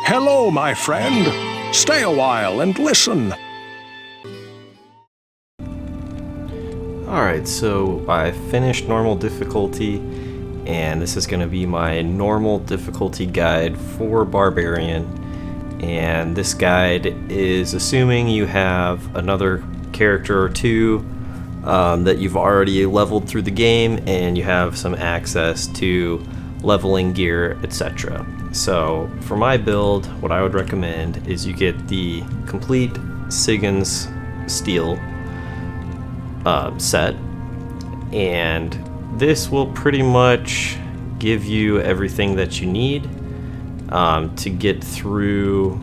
Hello, my friend. Stay a while and listen. Alright, so I finished normal difficulty, and this is going to be my normal difficulty guide for Barbarian. And this guide is assuming you have another character or two that you've already leveled through the game, and you have some access to leveling gear, etc. So for my build, what I would recommend is you get the complete Sigyn's Steel set, and this will pretty much give you everything that you need to get through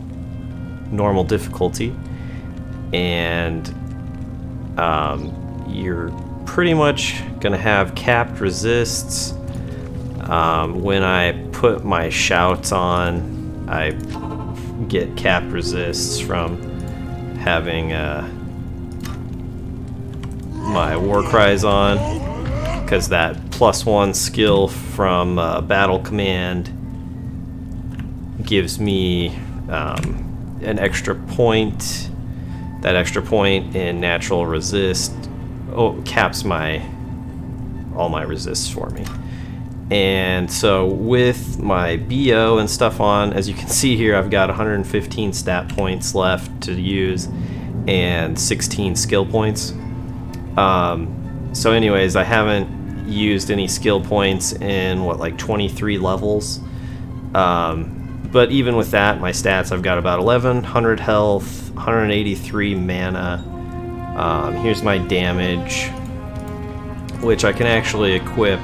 normal difficulty, and you're pretty much gonna have capped resists. When I put my shouts on, I get capped resists from having my war cries on, because that +1 skill from battle command gives me an extra point. That extra point in natural resist caps all my resists for me. And so with my BO and stuff on, as you can see here, I've got 115 stat points left to use and 16 skill points. So anyways, I haven't used any skill points in like 23 levels. But even with that, my stats, I've got about 1100 health, 183 mana. Here's my damage, which I can actually equip.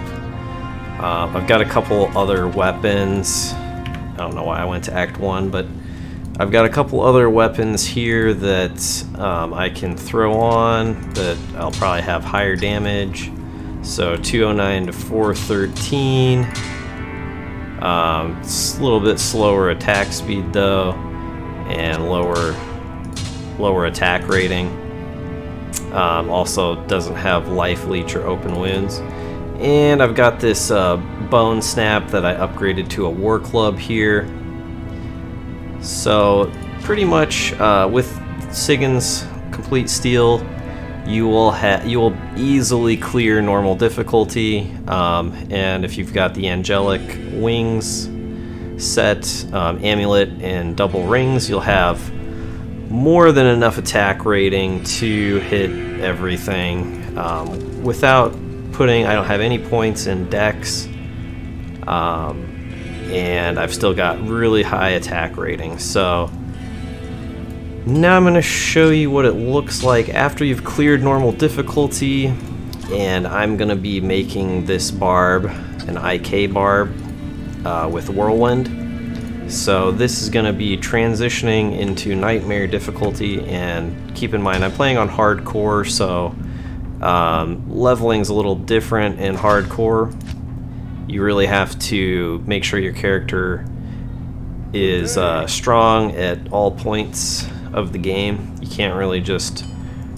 I've got a couple other weapons. I don't know why I went to Act 1, but I've got a couple other weapons here that I can throw on that I'll probably have higher damage. So 209 to 413. It's a little bit slower attack speed though, and lower attack rating. Also doesn't have life leech or open wounds. And I've got this bone snap that I upgraded to a war club here. So pretty much with Sigyn's Complete Steel, you will easily clear normal difficulty. And if you've got the Angelic Wings set, Amulet, and double rings, you'll have more than enough attack rating to hit everything without I don't have any points in Dex, and I've still got really high attack rating. So now I'm going to show you what it looks like after you've cleared normal difficulty, and I'm going to be making this Barb an IK Barb with Whirlwind. So this is going to be transitioning into Nightmare difficulty, and keep in mind I'm playing on hardcore, so leveling's a little different in hardcore. You really have to make sure your character is strong at all points of the game. You can't really just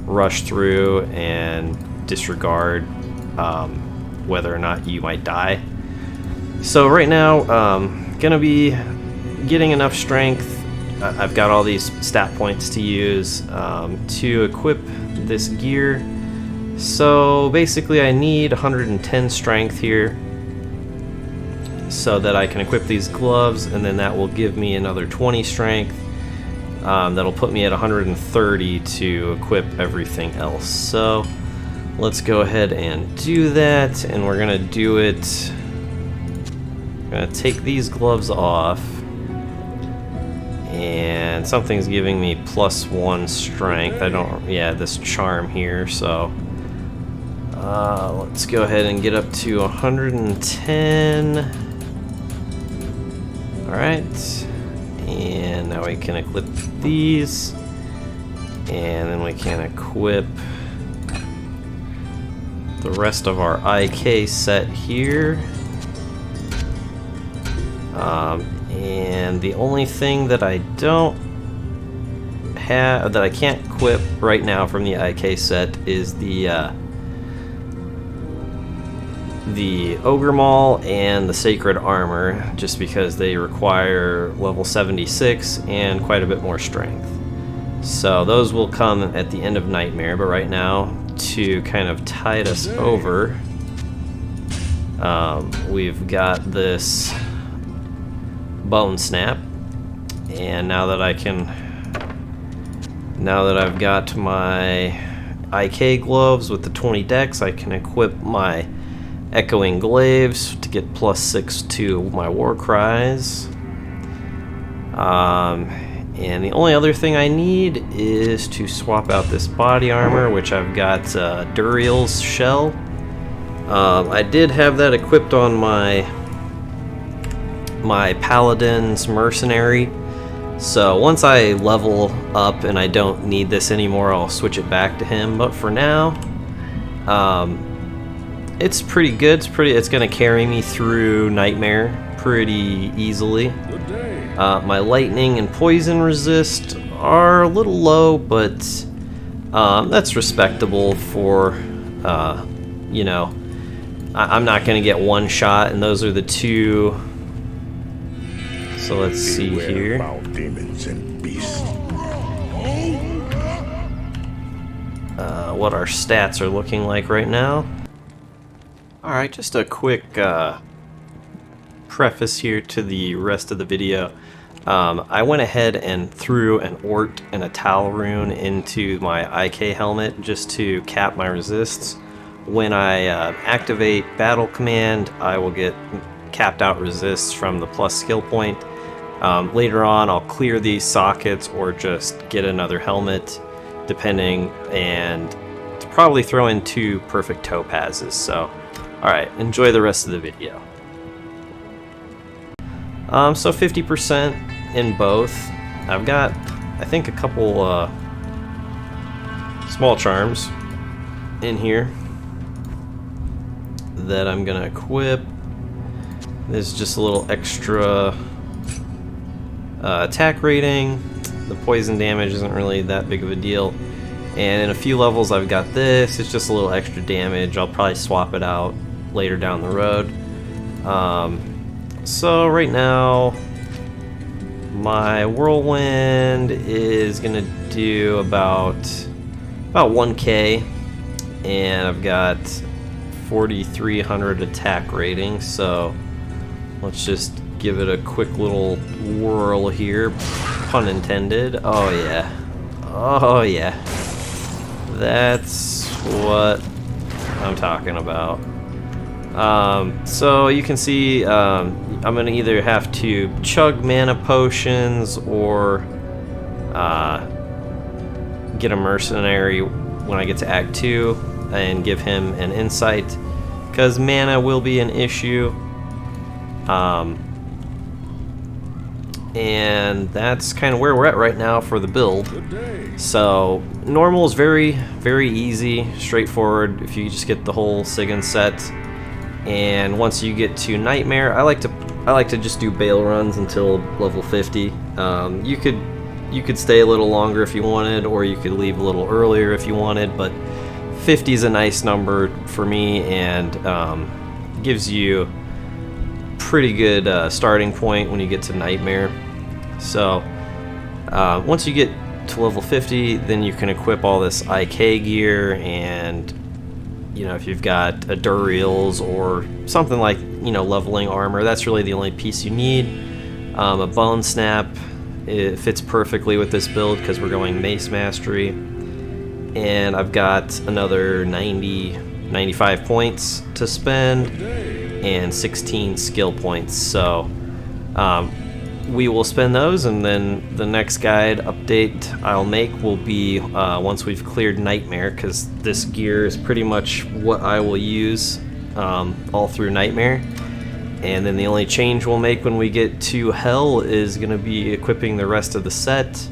rush through and disregard whether or not you might die. So right now, gonna be getting enough strength. I've got all these stat points to use to equip this gear. So basically I need 110 strength here so that I can equip these gloves, and then that will give me another 20 strength. That'll put me at 130 to equip everything else. So let's go ahead and do that, and we're gonna do it. I'm gonna take these gloves off, and something's giving me +1 strength. This charm here, so let's go ahead and get up to 110. Alright, and now we can equip these, and then we can equip the rest of our IK set here. And the only thing that I don't have, that I can't equip right now from the IK set, is the the Ogre Maul and the Sacred Armor, just because they require level 76 and quite a bit more strength. So those will come at the end of Nightmare, but right now, to kind of tide us over, we've got this Bone Snap, and now that I've got my IK gloves with the 20 dex, I can equip my Echoing Glaives to get +6 to my war cries. And the only other thing I need is to swap out this body armor, which I've got Duriel's shell. I did have that equipped on my Paladin's Mercenary. So once I level up and I don't need this anymore, I'll switch it back to him. But for now, it's pretty good. It's gonna carry me through Nightmare pretty easily. My lightning and poison resist are a little low, but that's respectable for, you know, I'm not gonna get one shot, and those are the two. So let's see here. Demons and beasts. What our stats are looking like right now. Alright, just a quick preface here to the rest of the video. I went ahead and threw an Ort and a Tal rune into my IK helmet just to cap my resists. When I activate Battle Command, I will get capped out resists from the plus skill point. Later on, I'll clear these sockets or just get another helmet, depending, and probably throw in 2 perfect topazes. So, alright, enjoy the rest of the video. So 50% in both. I've got, I think, a couple small charms in here that I'm gonna equip. There's just a little extra attack rating. The poison damage isn't really that big of a deal. And in a few levels I've got this. It's just a little extra damage. I'll probably swap it out later down the road. So right now my whirlwind is gonna do about 1k, and I've got 4,300 attack rating, so let's just give it a quick little whirl here, pun intended. Oh yeah, oh yeah, that's what I'm talking about. So you can see I'm gonna either have to chug mana potions or get a mercenary when I get to Act 2 and give him an insight, because mana will be an issue. And that's kind of where we're at right now for the build. So normal is very, very easy, straightforward if you just get the whole Sigan set. And once you get to Nightmare, I like to just do bail runs until level 50. You could stay a little longer if you wanted, or you could leave a little earlier if you wanted, but 50 is a nice number for me, and gives you pretty good starting point when you get to Nightmare. So once you get to level 50, then you can equip all this IK gear, and you know, if you've got a Duriel's or something like, you know, leveling armor, that's really the only piece you need. A Bone Snap, it fits perfectly with this build because we're going Mace Mastery. And I've got another 95 points to spend and 16 skill points. So we will spend those, and then the next guide update I'll make will be once we've cleared Nightmare, because this gear is pretty much what I will use all through Nightmare. And then the only change we'll make when we get to Hell is going to be equipping the rest of the set.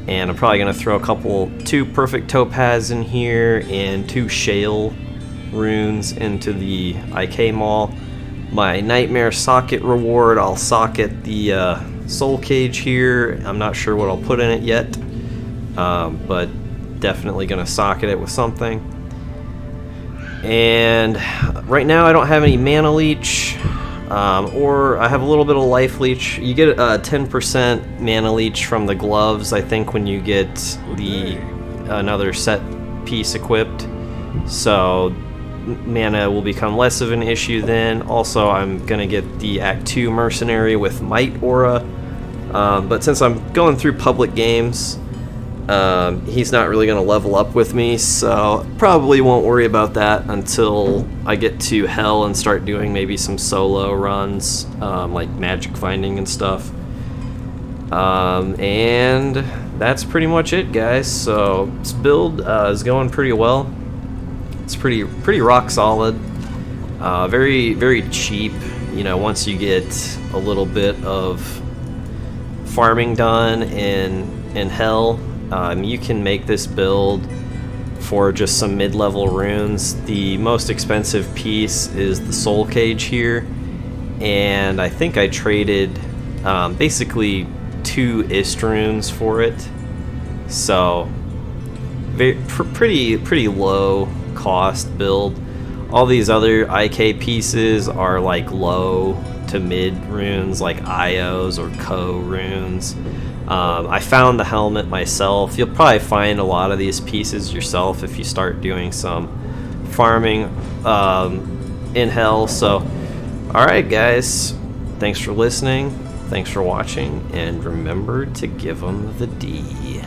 And I'm probably going to throw 2 perfect topaz in here and 2 shale runes into the IK Maul. My Nightmare socket reward, I'll socket the soul cage here. I'm not sure what I'll put in it yet, but definitely going to socket it with something. And right now I don't have any mana leech, or I have a little bit of life leech. You get a 10% mana leech from the gloves, I think, when you get the another set piece equipped. So mana will become less of an issue then. Also, I'm gonna get the Act 2 mercenary with Might Aura, but since I'm going through public games, he's not really gonna level up with me, so probably won't worry about that until I get to Hell and start doing maybe some solo runs, like magic finding and stuff. And that's pretty much it, guys. So this build is going pretty well. It's pretty rock solid. Very, very cheap. You know, once you get a little bit of farming done in Hell, you can make this build for just some mid-level runes. The most expensive piece is the Soul Cage here, and I think I traded basically 2 Ist runes for it. So pretty low cost build. All these other IK pieces are like low to mid runes, like Ios or Ko runes. I found the helmet myself. You'll probably find a lot of these pieces yourself if you start doing some farming in Hell. So, alright guys, thanks for listening, thanks for watching, and remember to give them the D.